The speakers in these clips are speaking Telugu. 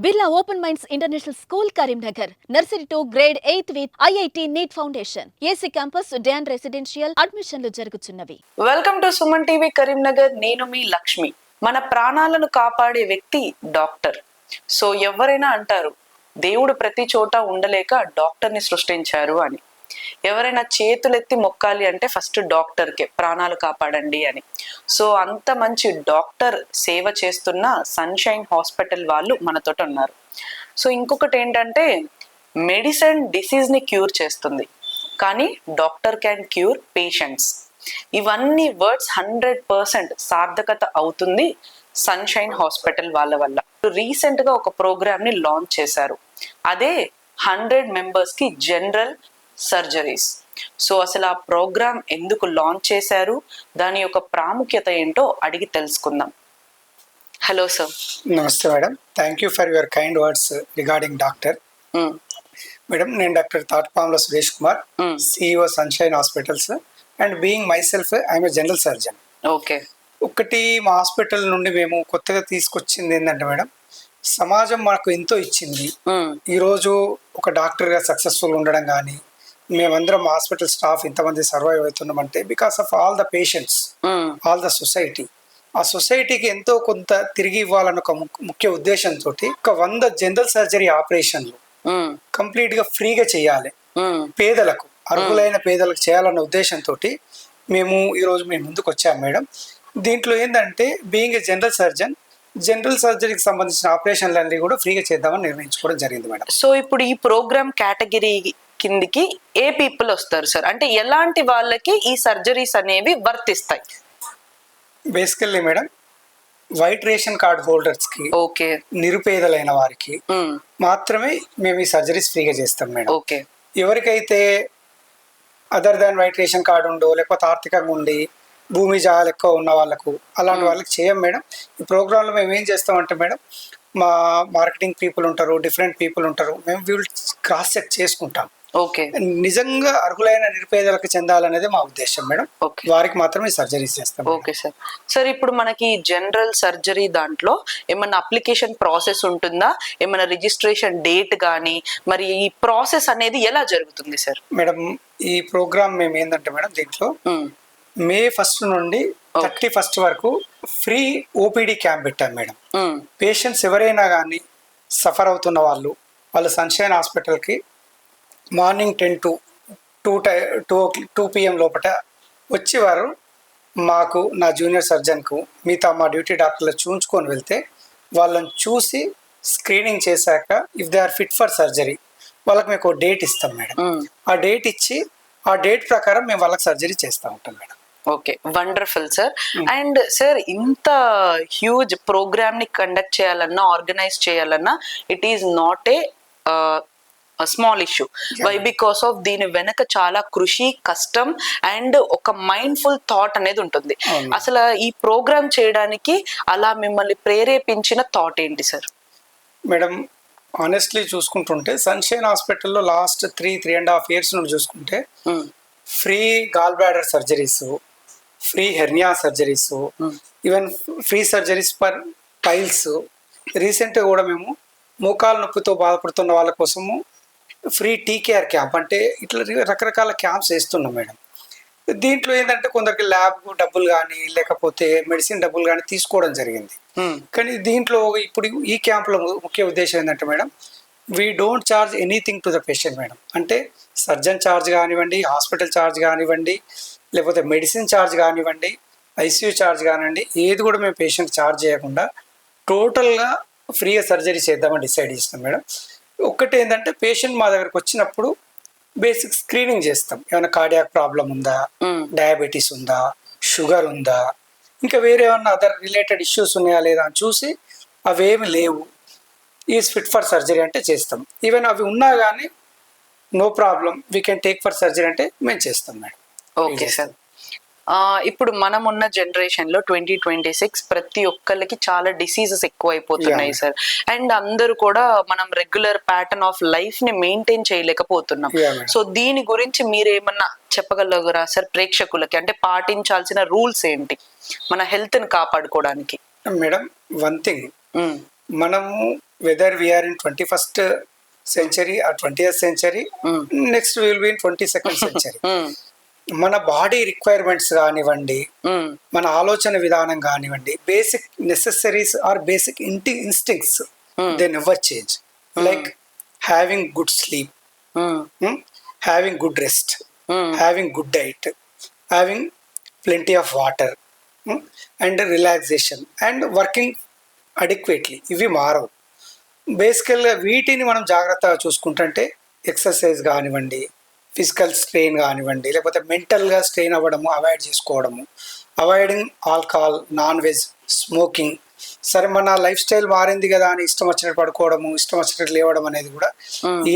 Birla open minds international school Karimnagar nursery to grade 8 with IIT NEET foundation AC campus డ్యాన్ రెసిడెన్షియల్ అడ్మిషన్లు జరుగుతున్నవి. Welcome to Suman TV Karimnagar. నేను మీ లక్ష్మి. మన ప్రాణాలను కాపాడే వ్యక్తి డాక్టర్. సో ఎవరైనా అంటారు దేవుడు ప్రతి చోట ఉండలేక డాక్టర్ని సృష్టించారు అని. ఎవరైనా చేతులెత్తి మొక్కాలి అంటే ఫస్ట్ డాక్టర్కే ప్రాణాలు కాపాడండి అని. సో అంత మంచి డాక్టర్ సేవ చేస్తున్న సన్షైన్ హాస్పిటల్ వాళ్ళు మనతో ఉన్నారు. సో ఇంకొకటి ఏంటంటే మెడిసిన్ డిసీజ్ని క్యూర్ చేస్తుంది, కానీ డాక్టర్ క్యాన్ క్యూర్ పేషెంట్స్. ఇవన్నీ వర్డ్స్ 100% సార్థకత అవుతుంది సన్షైన్ హాస్పిటల్ వాళ్ళ వల్ల. రీసెంట్ గా ఒక ప్రోగ్రామ్ ని లాంచ్ చేశారు, అదే 100 members కి జనరల్ సర్జరీస్. సో అసలు ఆ ప్రోగ్రామ్ ఎందుకు లాంచ్ చేశారు, దాని యొక్క ప్రాముఖ్యత ఏంటో అడిగి తెలుసుకుందాం. Hello sir. నమస్తే madam, thank you for your kind words regarding doctor. Madam, నేను doctor Tatipamula Suresh Kumar, CEO Sunshine hospitals, and being myself I'm a general surgeon. Okay. ఒకటి మా హాస్పిటల్ నుండి మేము కొత్తగా తీసుకొచ్చింది ఏంటంటే మేడం, సమాజం మనకు ఎంతో ఇచ్చింది. ఈరోజు ఒక డాక్టర్గా సక్సెస్ఫుల్ ఉండడం కానీ, మేమందరం హాస్పిటల్ స్టాఫ్ ఇంతమంది సర్వైవ్ అవుతున్నామంటే because of all the patients, all the society. ఆ సొసైటీకి ఎంతో కొంత తిరిగి ఇవ్వాలన్న ఒక ముఖ్య ఉద్దేశంతో ఒక 100 జనరల్ సర్జరీ ఆపరేషన్లు కంప్లీట్ గా ఫ్రీగా చేయాలి, పేదలకు, అర్హులైన పేదలకు చేయాలన్న ఉద్దేశంతో మేము ఈరోజు మేము ముందుకు వచ్చాము మేడం. దీంట్లో ఏంటంటే being a general surgeon, general సర్జరీకి సంబంధించిన ఆపరేషన్లన్నీ కూడా ఫ్రీగా చేద్దామని నిర్ణయించుకోవడం జరిగింది మేడం. సో ఇప్పుడు ఈ ప్రోగ్రామ్ కేటగిరీ కిందికి ఏ పీపుల్ వస్తారు సార్? అంటే ఎలాంటి వాళ్ళకి ఈ సర్జరీస్ అనేవి వర్తిస్తాయి? Basically madam, white ration card holders కి, ఓకే, నిరుపేదలైన వారికి మాత్రమే మేము ఈ సర్జరీస్ ఫ్రీగా చేస్తాం మేడం. ఓకే. ఎవరికైతే other than white ration card ఉండో, లేకపోతే ఆర్థికంగా ఉండి భూమి జాగాలు ఎక్కువ ఉన్న వాళ్ళకు, అలాంటి వాళ్ళకి చేయం మేడం. ఈ ప్రోగ్రాంలో మేము ఏం చేస్తామంటే మేడం, మా మార్కెటింగ్ పీపుల్ ఉంటారు, డిఫరెంట్ పీపుల్ ఉంటారు, మేము వీళ్ళు క్రాస్ చెక్ చేసుకుంటాం. ఓకే. నిజంగా అర్హులైన నిరుపేదలకు చెందాలనేది మా ఉద్దేశం మేడం. ఓకే. వారికి మాత్రమే సర్జరీస్ చేస్తాం. Okay sir. సార్, ఇప్పుడు మనకి జనరల్ సర్జరీ దాంట్లో ఏమన్నా అప్లికేషన్ ప్రాసెస్ ఉంటుందా? ఏమన్నా రిజిస్ట్రేషన్ డేట్ కానీ, మరి ఈ ప్రాసెస్ అనేది ఎలా జరుగుతుంది సార్? మేడం, ఈ ప్రోగ్రామ్ మేము ఏంటంటే మేడం, దీంట్లో May 1st నుండి 31st వరకు ఫ్రీ ఓపీడీ క్యాంప్ పెట్టాం మేడం. పేషెంట్స్ ఎవరైనా కానీ సఫర్ అవుతున్న వాళ్ళు సన్షైన్ హాస్పిటల్కి మార్నింగ్ 10 to 2 PM లోపల వచ్చేవారు మాకు, నా జూనియర్ సర్జన్కు, మిగతా మా డ్యూటీ డాక్టర్లు చూంచుకొని వెళ్తే వాళ్ళని చూసి స్క్రీనింగ్ చేశాక if they are fit for surgery వాళ్ళకి మేము ఒక డేట్ ఇస్తాం మేడం. ఆ డేట్ ఇచ్చి ఆ డేట్ ప్రకారం మేము వాళ్ళకి సర్జరీ చేస్తూ ఉంటాం madam. Okay, wonderful sir. And sir, ఇంత హ్యూజ్ ప్రోగ్రామ్ ని కండక్ట్ చేయాలన్నా, ఆర్గనైజ్ చేయాలన్నా, it is not a small issue. Why? Because of దీని వెనక చాలా కృషి, కష్టం అండ్ ఒక మైండ్ఫుల్ థాట్ అనేది ఉంటుంది. అసలు ఈ ప్రోగ్రామ్ చేయడానికి అలా మిమ్మల్ని ప్రేరేపించిన థాట్ ఏంటి సార్? మేడం, ఆనెస్ట్లీ చూసుకుంటుంటే సన్షైన్ హాస్పిటల్లో లాస్ట్ 3.5 years నుండి చూసుకుంటే free gall bladder surgeries, free hernia surgeries, even free surgeries for piles. రీసెంట్గా కూడా మేము మోకాలు నొప్పితో బాధపడుతున్న వాళ్ళ కోసము ఫ్రీ TKR క్యాంప్, అంటే ఇట్లా రకరకాల క్యాంప్స్ వేస్తున్నాం మేడం. దీంట్లో ఏంటంటే కొందరికి ల్యాబ్ డబ్బులు కానీ, లేకపోతే మెడిసిన్ డబ్బులు కానీ తీసుకోవడం జరిగింది. కానీ దీంట్లో ఇప్పుడు ఈ క్యాంప్లో ముఖ్య ఉద్దేశం ఏంటంటే madam, we don't charge anything to the patient madam. అంటే సర్జన్ ఛార్జ్ కానివ్వండి, హాస్పిటల్ ఛార్జ్ కానివ్వండి, లేకపోతే మెడిసిన్ ఛార్జ్ కానివ్వండి, ICU ఛార్జ్ కానివ్వండి, ఏది కూడా మేము పేషెంట్ ఛార్జ్ చేయకుండా టోటల్గా ఫ్రీగా సర్జరీ చేద్దామని డిసైడ్ చేస్తాం మేడం. ఒక్కటి ఏంటంటే పేషెంట్ మా దగ్గరకు వచ్చినప్పుడు బేసిక్ స్క్రీనింగ్ చేస్తాం. ఏమైనా కార్డియాక్ ప్రాబ్లం ఉందా, డయాబెటీస్ ఉందా, షుగర్ ఉందా, ఇంకా వేరే ఏమన్నా అదర్ రిలేటెడ్ ఇష్యూస్ ఉన్నాయా లేదా అని చూసి అవేమి లేవు, ఈజ్ ఫిట్ ఫర్ సర్జరీ అంటే చేస్తాం. ఈవెన్ అవి ఉన్నా కానీ no problem, we can take for surgery అంటే మేము చేస్తాం మేడం. Okay sir. ఇప్పుడు మనం ఉన్న జనరేషన్ లో 2026 ప్రతి ఒక్కరికి చాలా డిసీజెస్ ఎక్కువ అయిపోతున్నాయి సార్. అండ్ అందరూ కూడా మనం రెగ్యులర్ ప్యాటర్న్ ఆఫ్ లైఫ్ ని మెయింటైన్ చేయలేకపోతున్నాం. సో దీని గురించి మీరేమన్నా చెప్పగలగరా సార్ ప్రేక్షకులకి? అంటే పాటించాల్సిన రూల్స్ ఏంటి మన హెల్త్ ని కాపాడుకోవడానికి? మేడం, వన్ థింగ్, మనము whether we are 21st century or 20th century, next will be in 22nd century. మన బాడీ రిక్వైర్మెంట్స్ కానివ్వండి, మన ఆలోచన విధానం కానివ్వండి, basic necessaries or basic instincts they never change. Like having good sleep, having good rest, having good diet, having plenty of water, and relaxation, and working adequately. ఇవి మారవు. బేసికల్గా వీటిని మనం జాగ్రత్తగా చూసుకుంటుంటే ఎక్సర్సైజ్ కానివ్వండి, ఫిజికల్ స్ట్రెయిన్ కానివ్వండి, లేకపోతే మెంటల్గా స్ట్రెయిన్ అవ్వడము అవాయిడ్ చేసుకోవడము, avoiding alcohol, non veg, smoking. సరే మన లైఫ్ స్టైల్ మారింది కదా అని ఇష్టం వచ్చినట్టు పడుకోవడము, ఇష్టం వచ్చినట్టు లేవడం అనేది కూడా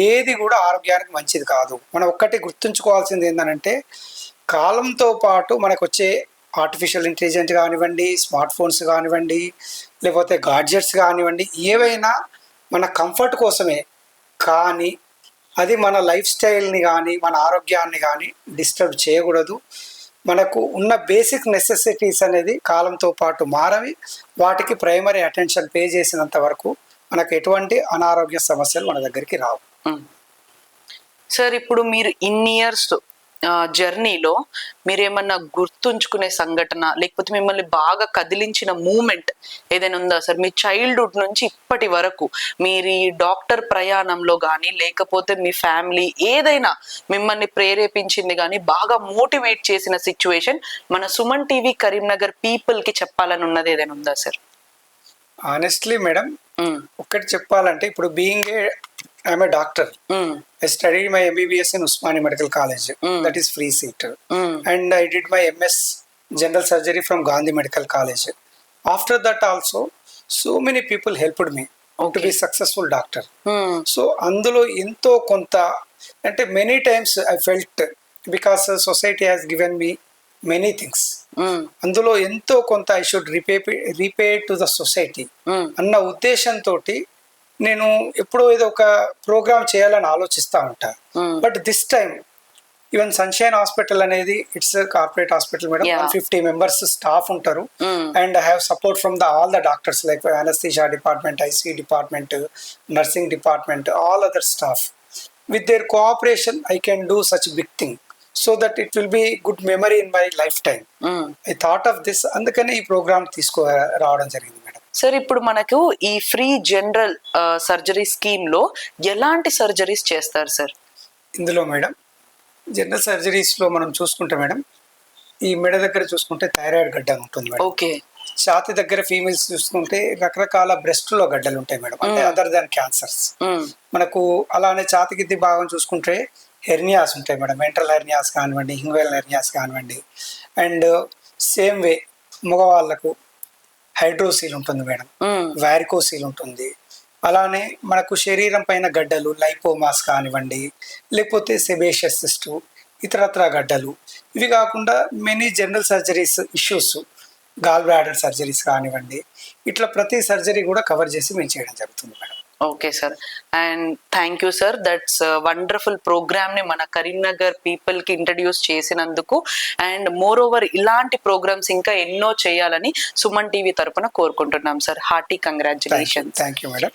ఏది కూడా ఆరోగ్యానికి మంచిది కాదు. మనం ఒక్కటి గుర్తుంచుకోవాల్సింది ఏంటంటే కాలంతో పాటు మనకు వచ్చే ఆర్టిఫిషియల్ ఇంటెలిజెన్స్ కానివ్వండి, స్మార్ట్ ఫోన్స్ కానివ్వండి, లేకపోతే గాడ్జెట్స్ కానివ్వండి, ఏవైనా మన కంఫర్ట్ కోసమే, కానీ అది మన లైఫ్ స్టైల్ని కానీ మన ఆరోగ్యాన్ని కానీ డిస్టర్బ్ చేయకూడదు. మనకు ఉన్న బేసిక్ నెసెసిటీస్ అనేది కాలంతో పాటు మారవి, వాటికి ప్రైమరీ అటెన్షన్ పే చేసినంత వరకు మనకు ఎటువంటి అనారోగ్య సమస్యలు మన దగ్గరికి రావు. సార్, ఇప్పుడు మీరు ఇన్ని ఇయర్స్ జర్నీలో మీరేమన్నా గుర్తుంచుకునే సంఘటన, లేకపోతే మిమ్మల్ని బాగా కదిలించిన మూమెంట్ ఏదైనా ఉందా సార్? మీ చైల్డ్హుడ్ నుంచి ఇప్పటి వరకు మీరు ఈ డాక్టర్ ప్రయాణంలో కానీ, లేకపోతే మీ ఫ్యామిలీ ఏదైనా మిమ్మల్ని ప్రేరేపించింది కానీ, బాగా మోటివేట్ చేసిన సిచ్యువేషన్ మన సుమన్ టీవీ కరీంనగర్ పీపుల్ కి చెప్పాలని ఉన్నది ఏదైనా ఉందా సార్? ఆనెస్ట్లీ మేడం, ఒక్కటి చెప్పాలంటే ఇప్పుడు being I'm a doctor, I studied my MBBS in Usmania Medical College, that is free seat, and I did my MS General Surgery from Gandhi Medical College. After that also, so many people helped me to be successful doctor. So అందులో ఎంతో కొంత అంటే many times I felt because society has given me many things, అందులో ఎంతో కొంత I should repay to the society అన్న ఉద్దేశంతో నేను ఎప్పుడో ఏదో ఒక ప్రోగ్రామ్ చేయాలని ఆలోచిస్తూ ఉంటా. But this time even Sunshine hospital అనేది it's corporate hospital madam, 150 members staff ఉంటారు. And I have support from all the doctors like anaesthesia department, IC department, nursing department, all other staff. With their cooperation I can do such big thing, so that it will be good memory in my life time. I thought of this, అందుకనే ఈ ప్రోగ్రామ్ రావడం జరిగింది మేడం. సార్, ఇప్పుడు మనకు ఈ ఫ్రీ జనరల్ సర్జరీ స్కీమ్ లో ఎలాంటి సర్జరీస్ చేస్తారు సార్? ఇందులో మేడం జనరల్ సర్జరీస్ లో మనం చూసుకుంటే మేడం, ఈ మెడ దగ్గర చూసుకుంటే థైరాయిడ్ గడ్డ ఉంటుంది మేడం. ఓకే. ఛాతి దగ్గర ఫీమేల్స్ చూసుకుంటే రకరకాల బ్రెస్ట్ లో గడ్డలు ఉంటాయి మేడం, అంటే అదర్ దాన్ క్యాన్సర్స్. మనకు అలానే ఛాతి కింది భాగం చూసుకుంటే హెర్నియాస్ ఉంటాయి మేడం, మెంటల్ హెర్నియాస్ కానివ్వండి, హింగ్వేల్ హెర్నియాస్ కానివ్వండి. అండ్ సేమ్ వే మగవాళ్ళకు హైడ్రోసీల్ ఉంటుంది మేడం, వారికోసీల్ ఉంటుంది. అలానే మనకు శరీరం పైన గడ్డలు, లైపోమాస్ కానివ్వండి, లేకపోతే సెబేషియస్ సిస్ట్, ఇతరత్ర గడ్డలు. ఇవి కాకుండా many general surgeries issues, gall bladder surgeries కానివ్వండి, ఇట్లా ప్రతి సర్జరీ కూడా కవర్ చేసి మేము చేయడం జరుగుతుంది madam. Okay sir, and thank you sir. That's wonderful programme ని మన కరీంనగర్ పీపుల్ కి ఇంట్రడ్యూస్ చేసినందుకు. అండ్ మోర్ ఓవర్ ఇలాంటి ప్రోగ్రామ్స్ ఇంకా ఎన్నో చేయాలని సుమన్ టీవీ తరపున కోరుకుంటున్నాం sir. Hearty congratulations. Thank you madam.